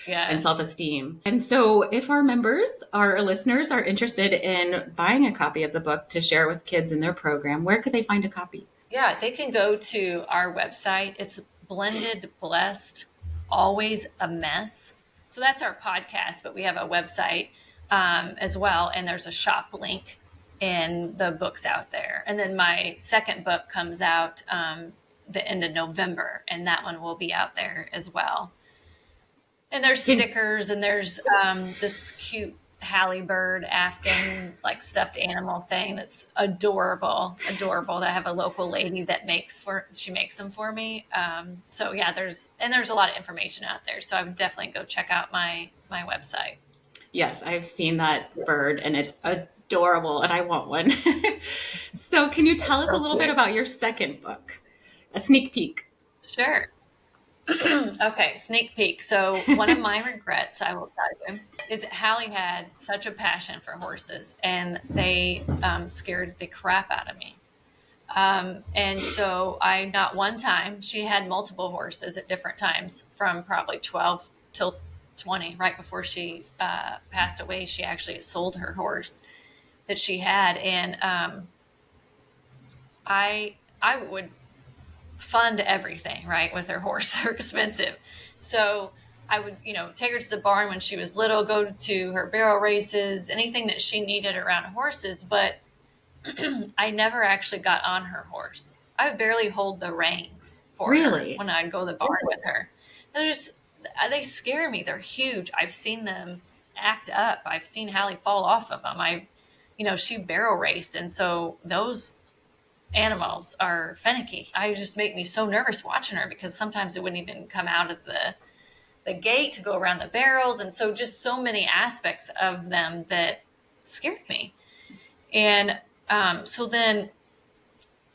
Yeah. self-esteem. And so if our members, our listeners are interested in buying a copy of the book to share with kids in their program, where could they find a copy? Yeah, they can go to our website. It's Blended Blessed, Always a Mess. So that's our podcast, but we have a website as well. And there's a shop link, and the book's out there. And then my second book comes out the end of November, and that one will be out there as well. And there's stickers, and there's this cute Hallie bird Afghan like stuffed animal thing that's adorable that I have a local lady that makes them for me. So yeah, there's a lot of information out there, so I would definitely go check out my website. Yes, I've seen that bird and it's adorable and I want one. So can you tell us a little bit about your second book, a sneak peek? Sure. Okay, sneak peek. So one of my regrets, I will tell you, is that Hallie had such a passion for horses, and they scared the crap out of me. And so not one time, she had multiple horses at different times, from probably 12 till 20. Right before she passed away, she actually sold her horse that she had. And I would fund everything, right, with her horse. They're expensive. So I would, take her to the barn when she was little, go to her barrel races, anything that she needed around horses. But I never actually got on her horse. I would barely hold the reins for her when I'd go to the barn with her. They scare me. They're huge. I've seen them act up. I've seen Hallie fall off of them. She barrel raced. And so those animals are finicky. I just make me so nervous watching her, because sometimes it wouldn't even come out of the gate to go around the barrels. And so just so many aspects of them that scared me. And so then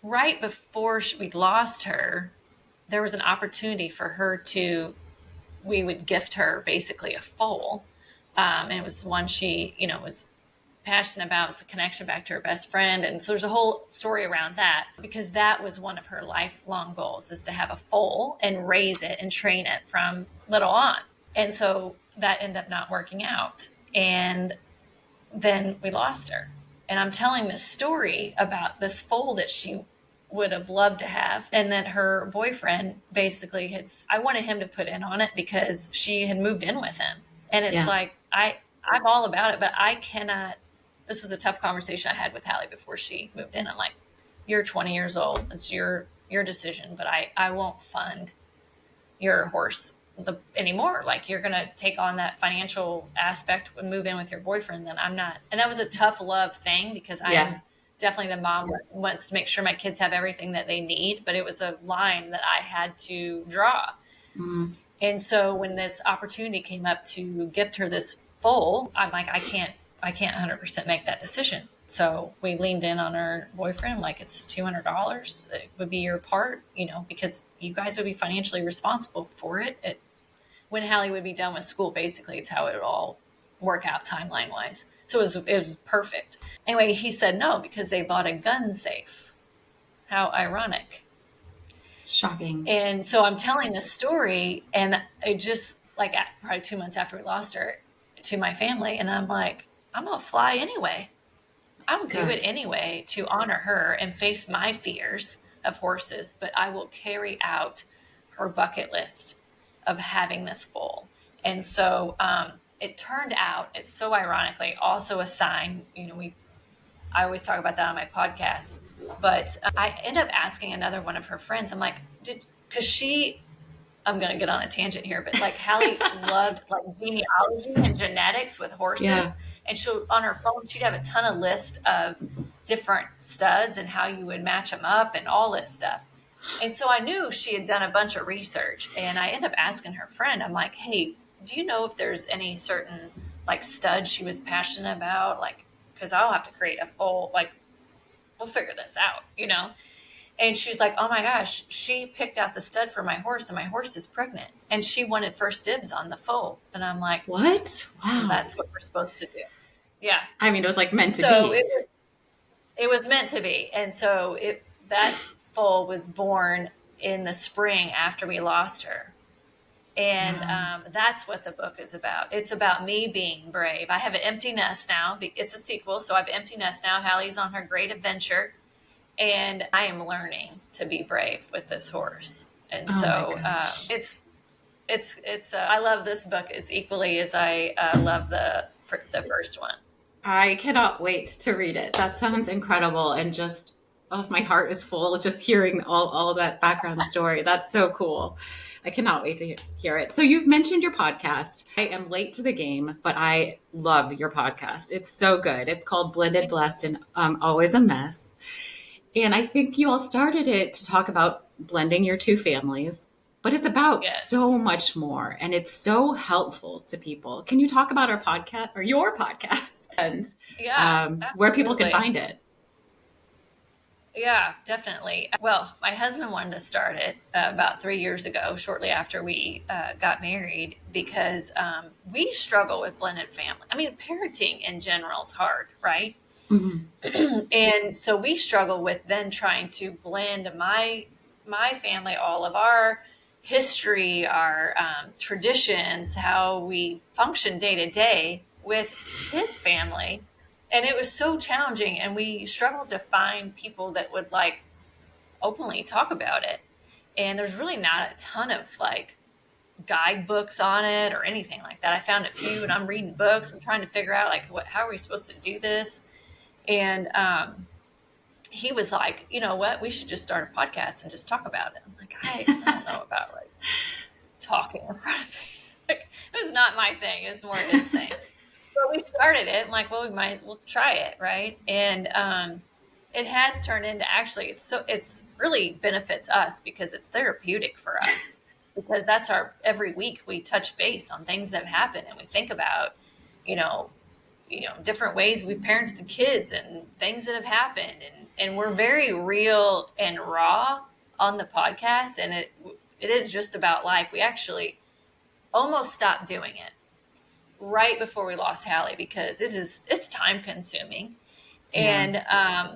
right before we lost her, there was an opportunity for her we would gift her basically a foal. And it was one she, was passionate about. It's a connection back to her best friend. And so there's a whole story around that, because that was one of her lifelong goals, is to have a foal and raise it and train it from little on. And so that ended up not working out. And then we lost her. And I'm telling this story about this foal that she would have loved to have. And then her boyfriend basically I wanted him to put in on it, because she had moved in with him. And it's like, I'm all about it, but I cannot. This was a tough conversation I had with Hallie before she moved in. I'm like, you're 20 years old. It's your decision, but I won't fund your horse anymore. Like, you're going to take on that financial aspect and move in with your boyfriend. Then I'm not. And that was a tough love thing, because I'm definitely the mom that wants to make sure my kids have everything that they need. But it was a line that I had to draw. Mm-hmm. And so when this opportunity came up to gift her this foal, I'm like, I can't 100% make that decision. So we leaned in on her boyfriend, like, it's $200. It would be your part, because you guys would be financially responsible for it. When Hallie would be done with school, basically, it's how it would all work out timeline wise. So it was perfect. Anyway, he said no because they bought a gun safe. How ironic. Shocking. And so I'm telling this story, and I just, like, probably 2 months after we lost her, to my family, and I'm like, I'm gonna fly anyway. I'll do it Good. anyway to honor her and face my fears of horses, but I will carry out her bucket list of having this foal. And so it turned out, it's so ironically also a sign, I always talk about that on my podcast, but I end up asking another one of her friends, I'm like, because I'm going to get on a tangent here, but like Hallie loved like genealogy and genetics with horses. Yeah. And she'll, on her phone, she'd have a ton of list of different studs and how you would match them up and all this stuff. And so I knew she had done a bunch of research, and I ended up asking her friend, I'm like, hey, do you know if there's any certain like stud she was passionate about? Like, cause I'll have to create a full, like, we'll figure this out. And she's like, oh my gosh, she picked out the stud for my horse, and my horse is pregnant, and she wanted first dibs on the foal. And I'm like, What? well, Wow. that's what we're supposed to do. Yeah. I mean, it was like meant to So be. it was meant to be. And so that foal was born in the spring after we lost her. And Wow. that's what the book is about. It's about me being brave. I have an empty nest now. It's a sequel, so I have an empty nest now. Hallie's on her great adventure, and I am learning to be brave with this horse. And Oh my so gosh. it's I love this book as equally as I love the first one. I cannot wait to read it. That sounds incredible. And just, oh, my heart is full just hearing all that background story. That's so cool. I cannot wait to hear it. So you've mentioned your podcast. I am late to the game, but I love your podcast. It's so good. It's called Blended, Blessed, and Always a Mess. And I think you all started it to talk about blending your two families, but it's about so Yes. much more, and it's so helpful to people. Can you talk about our podcast or your podcast and Yeah, where people can absolutely. find it? Yeah, definitely. Well, my husband wanted to start it about 3 years ago, shortly after we got married, because we struggle with blended family. I mean, parenting in general is hard, right? Mhm. And so we struggle with then trying to blend my family, all of our history, our traditions, how we function day to day with his family. And it was so challenging, and we struggled to find people that would like openly talk about it. And there's really not a ton of like guidebooks on it or anything like that. I found a few, and I'm reading books. I'm trying to figure out like how are we supposed to do this. And he was like, you know what, we should just start a podcast and just talk about it. I'm like, I don't know about like talking in front of me. Like, it was not my thing. It was more his thing. But we started it. I'm like, well, we might as well try it, right? And it has turned into, actually, it's really benefits us because it's therapeutic for us, because that's our every week we touch base on things that have happened, and we think about, you know, different ways we've parented the kids and things that have happened, and we're very real and raw on the podcast, and it is just about life. We actually almost stopped doing it right before we lost Hallie because it's time consuming, Yeah.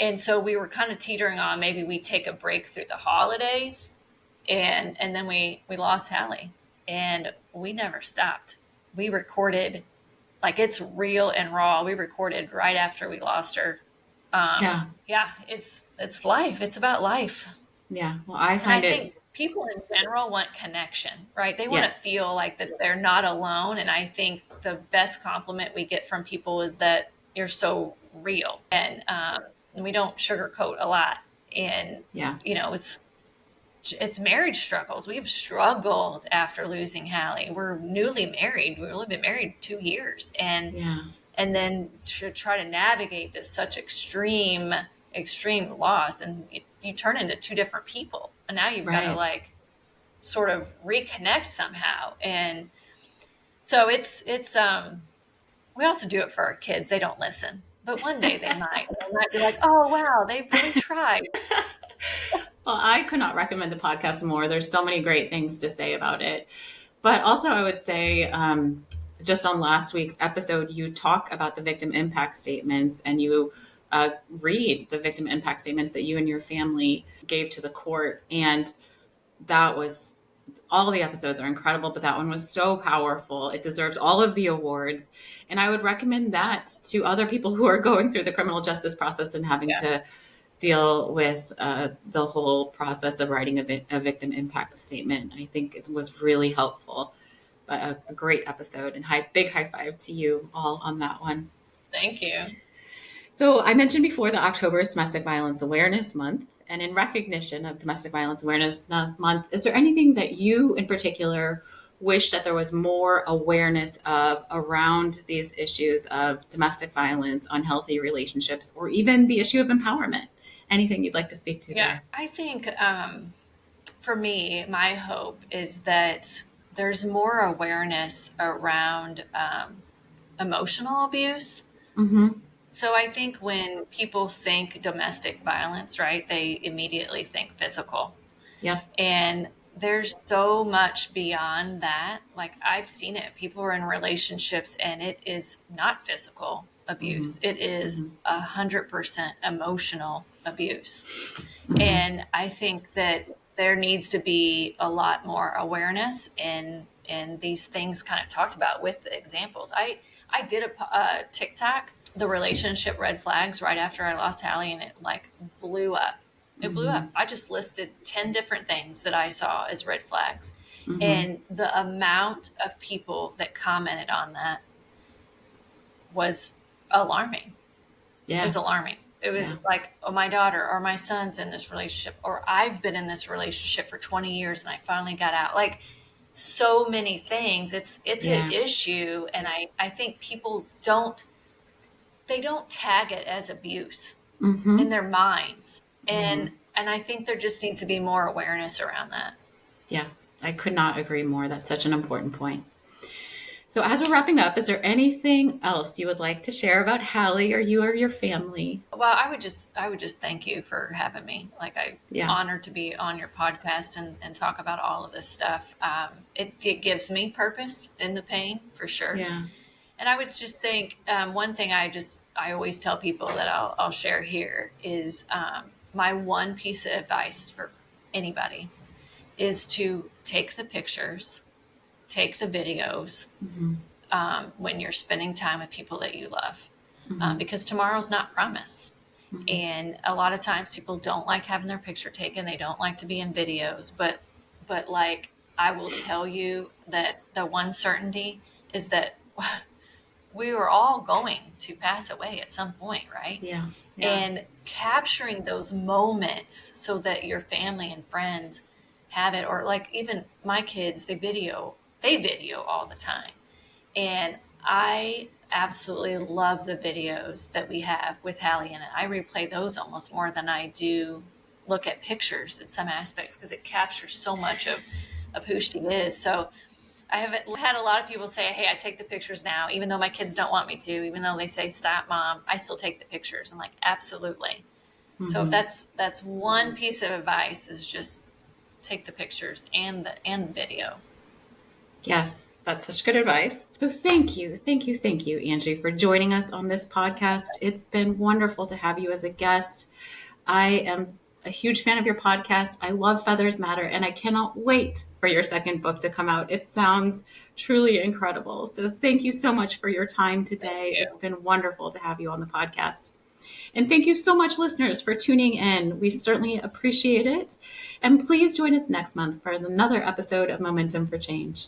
and so we were kind of teetering on maybe we take a break through the holidays, and then we lost Hallie, and we never stopped. We recorded, like, it's real and raw. We recorded right after we lost her. Yeah. Yeah, it's life. It's about life. Yeah. Well, I And I find it, think people in general want connection, right? They want to yes. feel like that they're not alone. And I think the best compliment we get from people is that you're so real, and we don't sugarcoat a lot. And Yeah. it's marriage struggles. We've struggled after losing Hallie. We're newly married. We've only been married 2 years, Yeah. and then to try to navigate this such extreme loss, and you turn into two different people, and now you've got to Right. like sort of reconnect somehow. And so it's we also do it for our kids. They don't listen. but one day they might. They might be like, oh, wow, they've really tried. Well, I could not recommend the podcast more. There's so many great things to say about it. But also, I would say, just on last week's episode, you talk about the victim impact statements and you read the victim impact statements that you and your family gave to the court. And that was, all the episodes are incredible, but that one was so powerful. It deserves all of the awards. And I would recommend that to other people who are going through the criminal justice process and having to deal with the whole process of writing a victim impact statement. I think it was really helpful, but a great episode, and big high five to you all on that one. Thank you. So I mentioned before that October is Domestic Violence Awareness Month, and in recognition of Domestic Violence Awareness Month, is there anything that you in particular wish that there was more awareness of around these issues of domestic violence, unhealthy relationships, or even the issue of empowerment? Anything you'd like to speak to there? I think for me, my hope is that there's more awareness around emotional abuse. Mm-hmm. So I think when people think domestic violence, right, they immediately think physical. Yeah. And there's so much beyond that. Like I've seen it. People are in relationships and it is not physical abuse. Mm-hmm. It is 100% emotional abuse. Mm-hmm. And I think that there needs to be a lot more awareness and these things kind of talked about with the examples. I did a TikTok, the relationship red flags, right after I lost Hallie, and it like blew up. It blew up. I just listed 10 different things that I saw as red flags. Mm-hmm. And the amount of people that commented on that was alarming. Yeah. It was alarming. It was like, oh, my daughter or my son's in this relationship, or I've been in this relationship for 20 years and I finally got out. Like so many things. It's an issue. And I think people don't tag it as abuse in their minds. And I think there just needs to be more awareness around that. Yeah, I could not agree more. That's such an important point. So as we're wrapping up, is there anything else you would like to share about Hallie or you or your family? Well, I would just thank you for having me. Like I'm honored to be on your podcast and talk about all of this stuff. It gives me purpose in the pain for sure. Yeah. And I would just think one thing I always tell people that I'll share here is my one piece of advice for anybody is to take the pictures, take the videos when you're spending time with people that you love, because tomorrow's not promised. And a lot of times people don't like having their picture taken. They don't like to be in videos, but like I will tell you that the one certainty is that we were all going to pass away at some point, right? Yeah. And capturing those moments so that your family and friends have it, or like even my kids, they video all the time. And I absolutely love the videos that we have with Hallie in it. I replay those almost more than I do look at pictures in some aspects, because it captures so much of who she is. So I have had a lot of people say, hey, I take the pictures now, even though my kids don't want me to, even though they say, stop, Mom, I still take the pictures. I'm like, absolutely. So if that's one piece of advice, is just take the pictures and the video. Yes, that's such good advice. So thank you, Angie, for joining us on this podcast. It's been wonderful to have you as a guest. I am a huge fan of your podcast. I love Feathers Matter, and I cannot wait for your second book to come out. It sounds truly incredible. So thank you so much for your time today. It's been wonderful to have you on the podcast. And thank you so much, listeners, for tuning in. We certainly appreciate it. And please join us next month for another episode of Momentum for Change.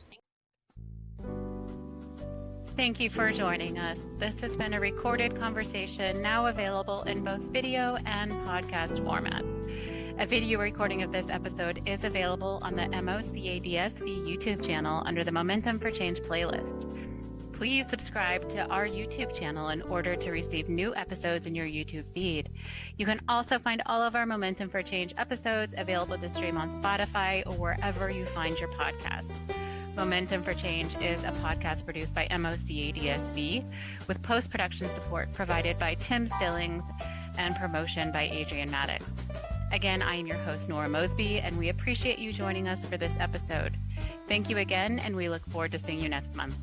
Thank you for joining us. This has been a recorded conversation, now available in both video and podcast formats. A video recording of this episode is available on the MOCADSV YouTube channel under the Momentum for Change playlist. Please subscribe to our YouTube channel in order to receive new episodes in your YouTube feed. You can also find all of our Momentum for Change episodes available to stream on Spotify or wherever you find your podcasts. Momentum for Change is a podcast produced by MOCADSV with post-production support provided by Tim Stillings and promotion by Adrian Maddox. Again, I am your host, Nora Mosby, and we appreciate you joining us for this episode. Thank you again, and we look forward to seeing you next month.